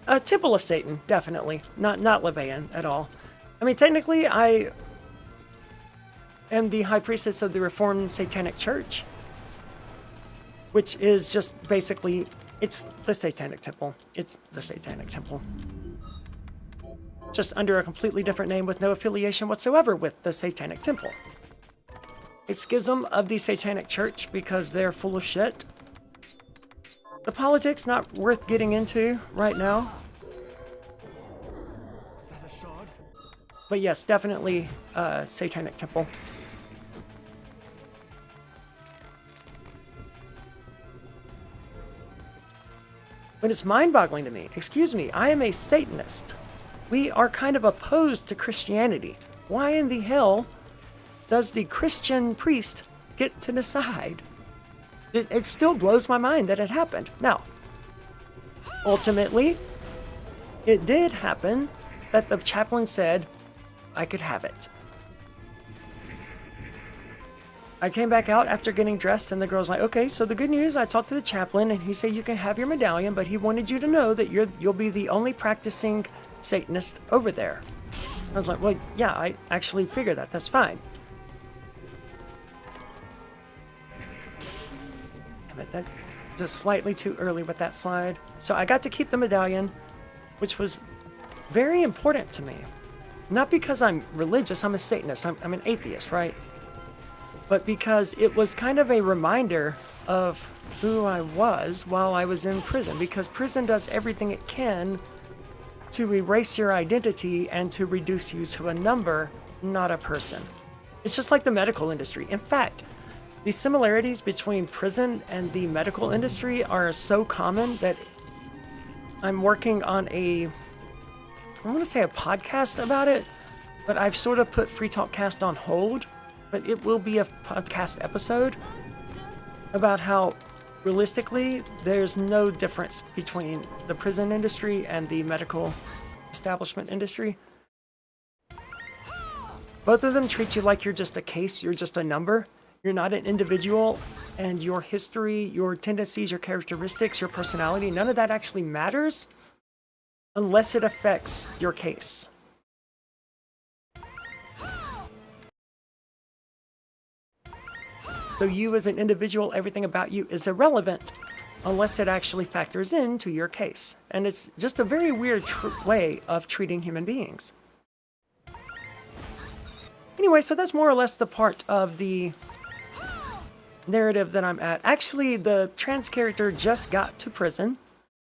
A Temple of Satan, definitely. Not Levian at all. I mean, technically, I am the High Priestess of the Reformed Satanic Church, which is just basically, it's the Satanic Temple. It's the Satanic Temple. Just under a completely different name with no affiliation whatsoever with the Satanic Temple. A schism of the Satanic Church because they're full of shit. The politics not worth getting into right now. Is that a shard? But yes, definitely Satanic Temple. But it's mind-boggling to me. Excuse me, I am a Satanist. We are kind of opposed to Christianity. Why in the hell does the Christian priest get to decide? It still blows my mind that it happened. Now, ultimately, it did happen that the chaplain said I could have it. I came back out after getting dressed, and the girl's like, okay, so the good news, I talked to the chaplain, and he said you can have your medallion, but he wanted you to know that you'll be the only practicing Satanist over there. I was like, well, yeah, I actually figured that. That's fine. Damn it, that's just slightly too early with that slide. So I got to keep the medallion, which was very important to me. Not because I'm religious, I'm a Satanist, I'm an atheist, right? But because it was kind of a reminder of who I was while I was in prison, because prison does everything it can to erase your identity and to reduce you to a number, not a person. It's just like the medical industry. In fact, The similarities between prison and the medical industry are so common that I'm working on I want to say a podcast about it, but I've sort of put Free Talk Cast on hold, but it will be a podcast episode about how realistically there's no difference between the prison industry and the medical establishment industry. Both of them treat you like you're just a case, you're just a number. You're not an individual, and your history, your tendencies, your characteristics, your personality, none of that actually matters unless it affects your case. So you as an individual, everything about you is irrelevant unless it actually factors into your case. And it's just a very weird way of treating human beings. Anyway, so that's more or less the part of the narrative that I'm at. Actually, the trans character just got to prison,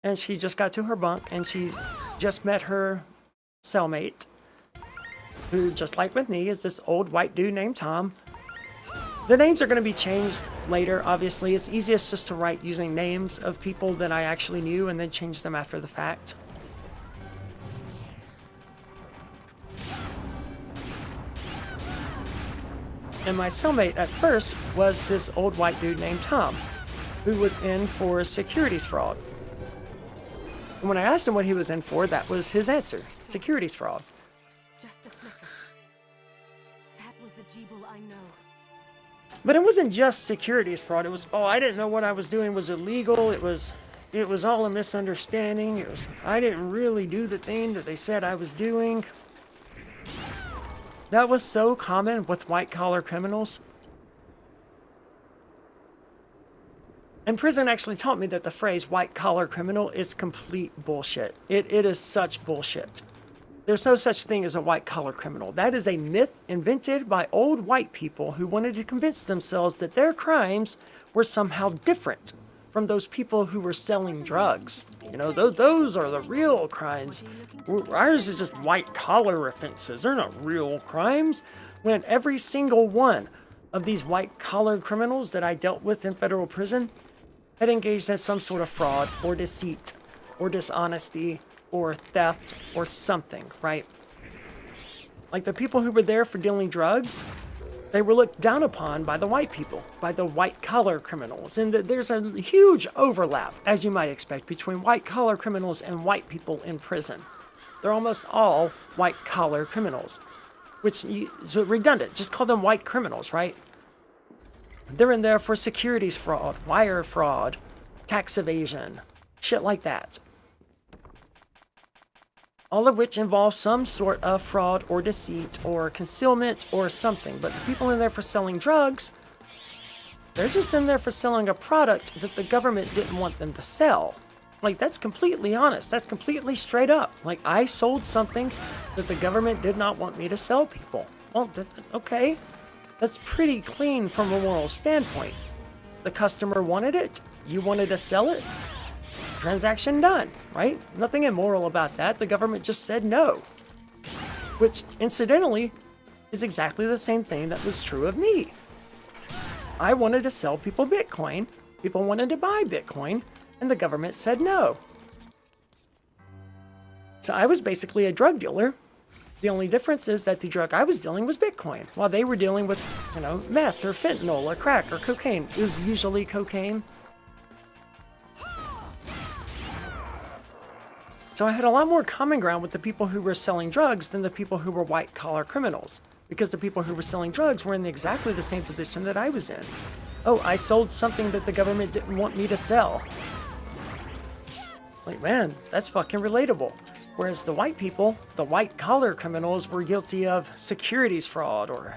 and she just got to her bunk, and she just met her cellmate, who, just like with me, is this old white dude named Tom. The names are going to be changed later, obviously. It's easiest just to write using names of people that I actually knew and then change them after the fact. And my cellmate at first was this old white dude named Tom, who was in for securities fraud. And when I asked him what he was in for, that was his answer: securities fraud. Just a flicker. That was the Jeeble I know. But it wasn't just securities fraud. It was, oh, I didn't know what I was doing was illegal. It was all a misunderstanding. I didn't really do the thing that they said I was doing. That was so common with white-collar criminals. And prison actually taught me that the phrase white-collar criminal is complete bullshit. It is such bullshit. There's no such thing as a white-collar criminal. That is a myth invented by old white people who wanted to convince themselves that their crimes were somehow different from those people who were selling drugs. You know, those are the real crimes. Ours is just white-collar offenses. They're not real crimes. When every single one of these white-collar criminals that I dealt with in federal prison had engaged in some sort of fraud or deceit or dishonesty or theft or something, right? Like the people who were there for dealing drugs, they were looked down upon by the white people, by the white-collar criminals. And there's a huge overlap, as you might expect, between white-collar criminals and white people in prison. They're almost all white-collar criminals, which is redundant. Just call them white criminals, right? They're in there for securities fraud, wire fraud, tax evasion, shit like that. All of which involve some sort of fraud or deceit or concealment or something. But the people in there for selling drugs, they're just in there for selling a product that the government didn't want them to sell. Like, that's completely honest. That's completely straight up. Like, I sold something that the government did not want me to sell people. Well, okay. That's pretty clean from a moral standpoint. The customer wanted it. You wanted to sell it. Transaction done, right? Nothing immoral about that. The government just said no. Which, incidentally, is exactly the same thing that was true of me. I wanted to sell people Bitcoin. People wanted to buy Bitcoin, and the government said no. So I was basically a drug dealer. The only difference is that the drug I was dealing was Bitcoin, while they were dealing with, meth or fentanyl or crack or cocaine. It was usually cocaine. So I had a lot more common ground with the people who were selling drugs than the people who were white-collar criminals, because the people who were selling drugs were in exactly the same position that I was in. Oh, I sold something that the government didn't want me to sell. Like, man, that's fucking relatable. Whereas the white people, the white-collar criminals, were guilty of securities fraud or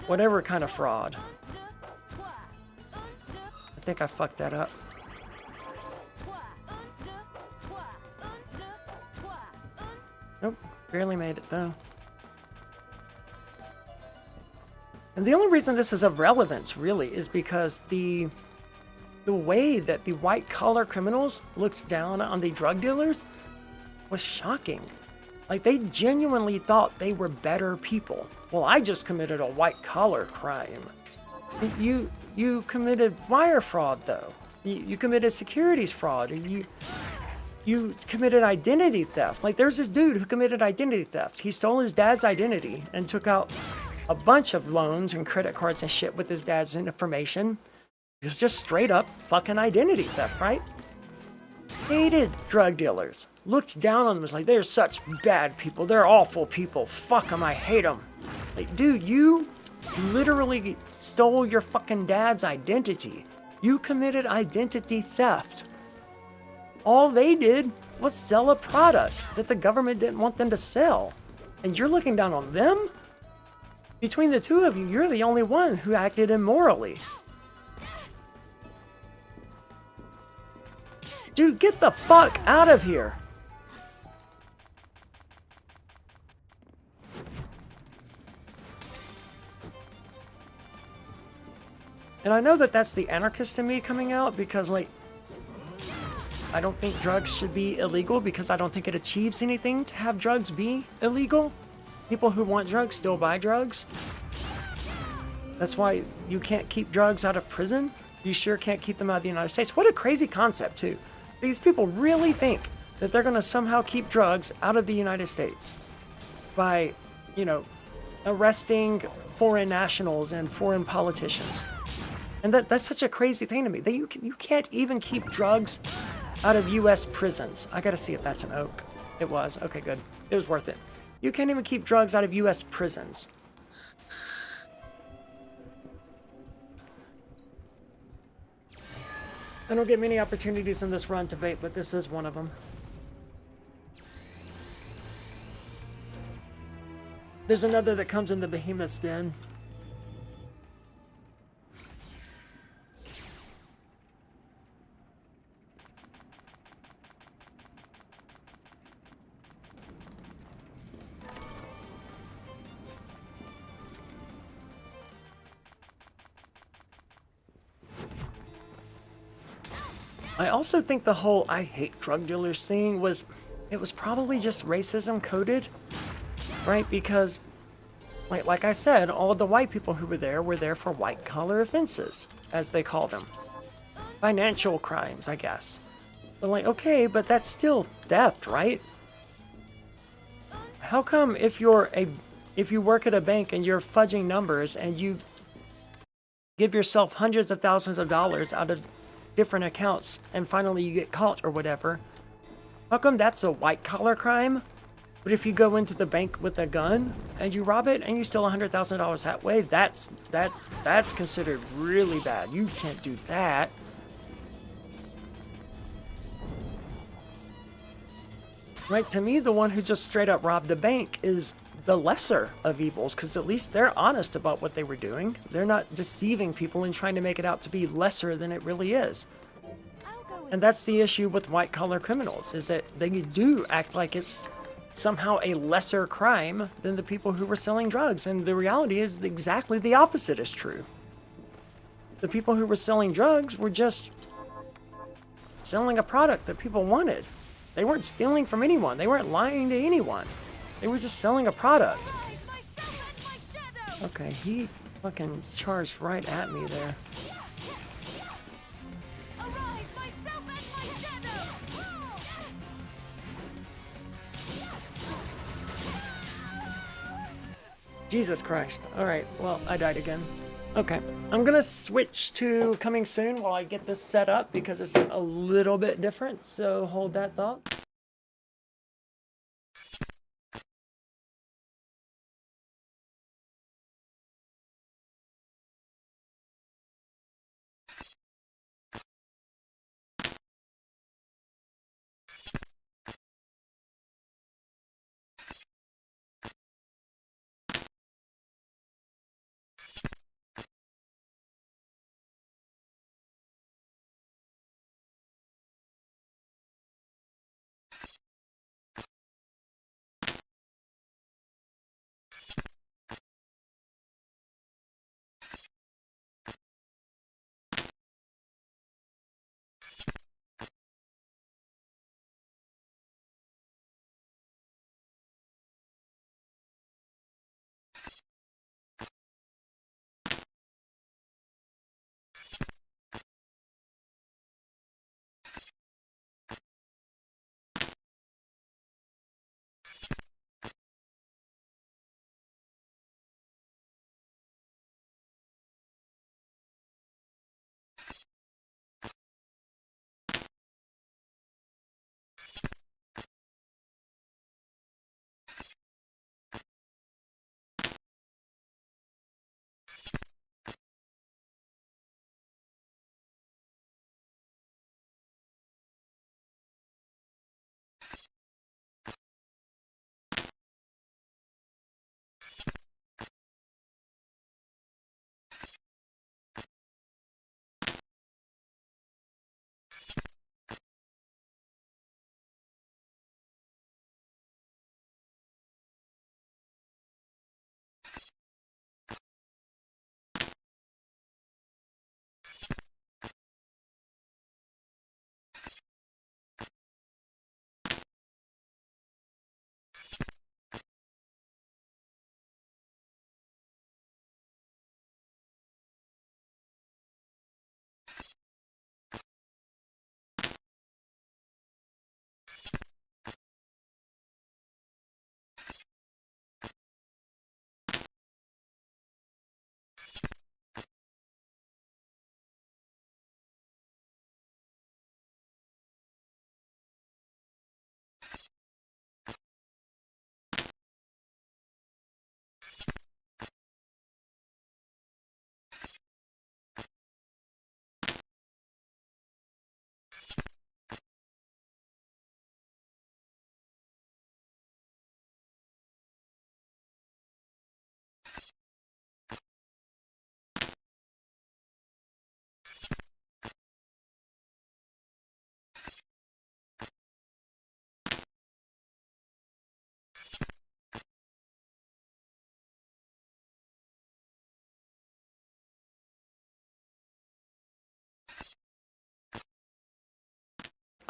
whatever kind of fraud. I think I fucked that up. Nope, barely made it though. And the only reason this is of relevance, really, is because the way that the white-collar criminals looked down on the drug dealers was shocking. Like, they genuinely thought they were better people. Well, I just committed a white-collar crime. You committed wire fraud, though. You committed securities fraud. You committed identity theft. Like, there's this dude who committed identity theft. He stole his dad's identity and took out a bunch of loans and credit cards and shit with his dad's information. It's just straight up fucking identity theft, right? Hated drug dealers. Looked down on them, was like, they're such bad people. They're awful people. Fuck them, I hate them. Like, dude, you literally stole your fucking dad's identity. You committed identity theft. All they did was sell a product that the government didn't want them to sell. And you're looking down on them? Between the two of you, you're the only one who acted immorally. Dude, get the fuck out of here. And I know that that's the anarchist in me coming out because, like, I don't think drugs should be illegal because I don't think it achieves anything to have drugs be illegal. People who want drugs still buy drugs. That's why you can't keep drugs out of prison. You sure can't keep them out of the United States. What a crazy concept, too. These people really think that they're going to somehow keep drugs out of the United States by, you know, arresting foreign nationals and foreign politicians. And that's such a crazy thing to me. That you can't even keep drugs out of U.S. prisons. I gotta see if that's an oak. It was. Okay, good. It was worth it. You can't even keep drugs out of U.S. prisons. I don't get many opportunities in this run to vape, but this is one of them. There's another that comes in the Behemoth's Den. I also think the whole I hate drug dealers thing was probably just racism coded, right? Because, like I said, all of the white people who were there for white-collar offenses, as they call them. Financial crimes, I guess. But like, okay, but that's still theft, right? How come if you work at a bank and you're fudging numbers and you give yourself hundreds of thousands of dollars out of different accounts and finally you get caught or whatever, how come that's a white-collar crime? But if you go into the bank with a gun and you rob it and you steal $100,000 that way, that's considered really bad. You can't do that. Right, to me, the one who just straight up robbed the bank is the lesser of evils, because at least they're honest about what they were doing. They're not deceiving people and trying to make it out to be lesser than it really is. And that's the issue with white-collar criminals, is that they do act like it's somehow a lesser crime than the people who were selling drugs. And the reality is exactly the opposite is true. The people who were selling drugs were just selling a product that people wanted. They weren't stealing from anyone. They weren't lying to anyone. They were just selling a product. Okay, he fucking charged right at me there. Jesus Christ. Alright, well, I died again. Okay, I'm gonna switch to coming soon while I get this set up because it's a little bit different, so hold that thought.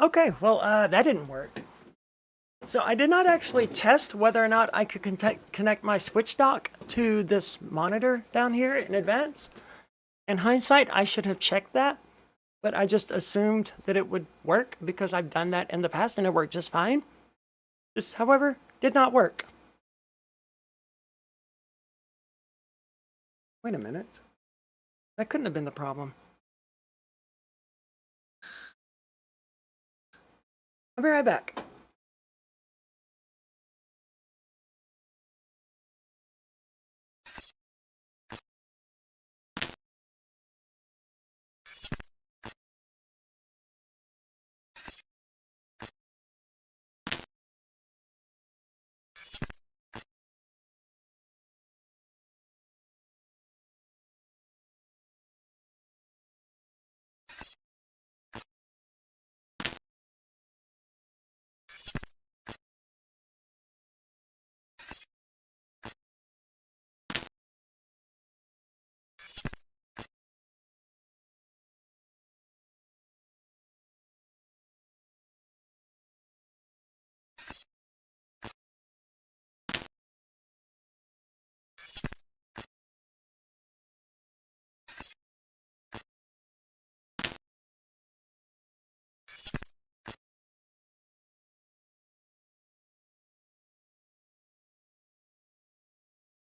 Okay, well, that didn't work. So I did not actually test whether or not I could connect my switch dock to this monitor down here in advance. In hindsight, I should have checked that, but I just assumed that it would work because I've done that in the past and it worked just fine. This, however, did not work. Wait a minute. That couldn't have been the problem. I'll be right back.